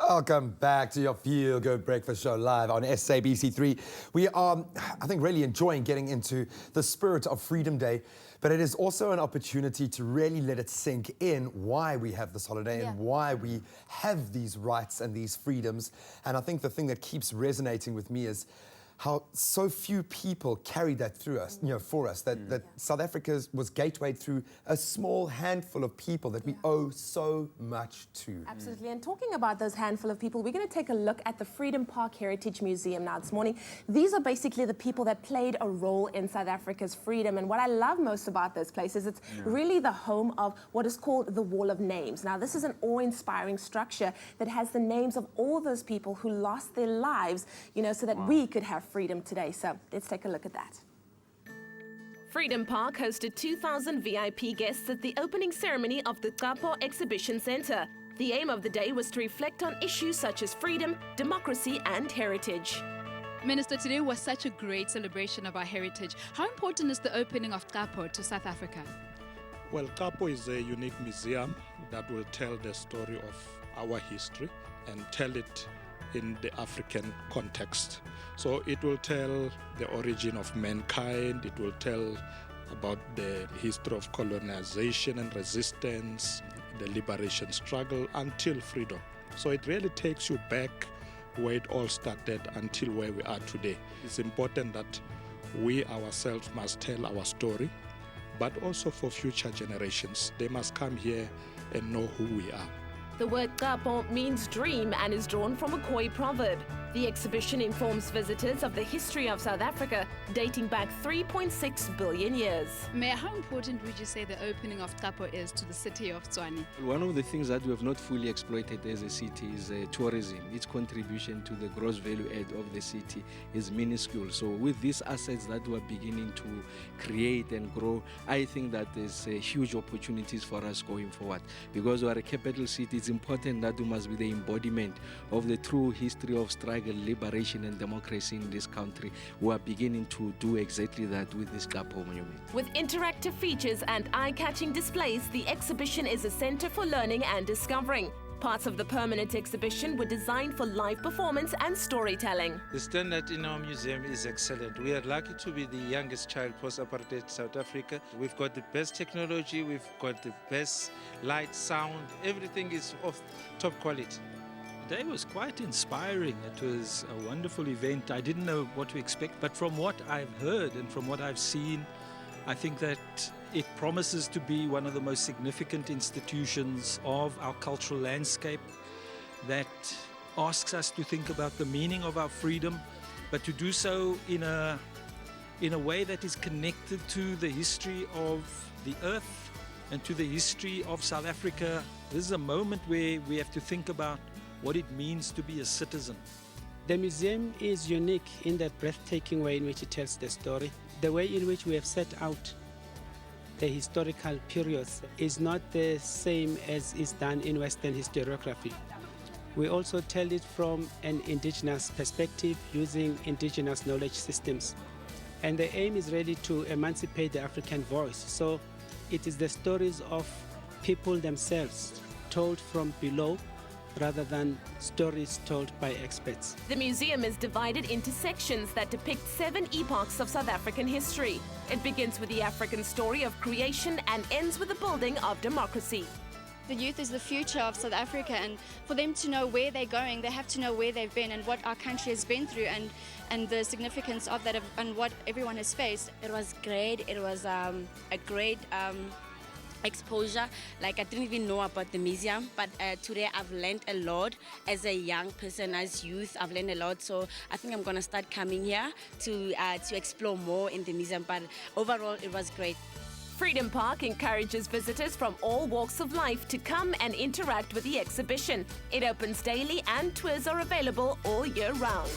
Welcome back to your Feel Good Breakfast Show live on SABC3. We are, I think, really enjoying getting into the spirit of Freedom Day, but it is also an opportunity to really let it sink in why we have this holiday and why we have these rights and these freedoms. And I think the thing that keeps resonating with me is how so few people carried that through us, for us, that South Africa was gatewayed through a small handful of people that we owe so much to. Absolutely, and talking about those handful of people, we're going to take a look at the Freedom Park Heritage Museum now this morning. These are basically the people that played a role in South Africa's freedom, and what I love most about this place is it's really the home of what is called the Wall of Names. Now, this is an awe-inspiring structure that has the names of all those people who lost their lives, so that we could have freedom today. So let's take a look at that. Freedom Park hosted 2,000 VIP guests at the opening ceremony of the Capo Exhibition Centre. The aim of the day was to reflect on issues such as freedom, democracy and heritage. Minister, today was such a great celebration of our heritage. How important is the opening of Capo to South Africa? Well, Capo is a unique museum that will tell the story of our history and tell it in the African context. So it will tell the origin of mankind, it will tell about the history of colonization and resistance, the liberation struggle until freedom. So it really takes you back where it all started until where we are today. It's important that we ourselves must tell our story, but also for future generations. They must come here and know who we are. The word Capo means dream and is drawn from a Khoi proverb. The exhibition informs visitors of the history of South Africa dating back 3.6 billion years. Mayor, how important would you say the opening of Capo is to the city of Tshwane? One of the things that we have not fully exploited as a city is tourism. Its contribution to the gross value add of the city is minuscule. So with these assets that we're beginning to create and grow, I think that there's huge opportunities for us going forward. Because we are a capital city, it's important that we must be the embodiment of the true history of struggle, liberation and democracy in this country. We are beginning to do exactly that with this Capo monument. With interactive features and eye-catching displays, the exhibition is a center for learning and discovering. Parts of the permanent exhibition were designed for live performance and storytelling. The standard in our museum is excellent. We are lucky to be the youngest child post-apartheid South Africa. We've got the best technology, we've got the best light, sound, everything is of top quality. The day was quite inspiring. It was a wonderful event. I didn't know what to expect, but from what I've heard and from what I've seen, I think that it promises to be one of the most significant institutions of our cultural landscape that asks us to think about the meaning of our freedom, but to do so in a way that is connected to the history of the earth and to the history of South Africa. This is a moment where we have to think about what it means to be a citizen. The museum is unique in the breathtaking way in which it tells the story. The way in which we have set out the historical periods is not the same as is done in Western historiography. We also tell it from an indigenous perspective using indigenous knowledge systems. And the aim is really to emancipate the African voice. So it is the stories of people themselves told from below rather than stories told by experts. The museum is divided into sections that depict 7 epochs of South African history. It begins with the African story of creation and ends with the building of democracy. The youth is the future of South Africa, and for them to know where they're going, they have to know where they've been and what our country has been through and the significance of that and what everyone has faced. It was great. It was a great exposure. Like, I didn't even know about the museum, but today I've learned a lot as a young person, as youth. I've learned a lot, so I think I'm gonna start coming here to explore more in the museum. But overall, it was great. Freedom Park encourages visitors from all walks of life to come and interact with the exhibition. It opens daily and tours are available all year round.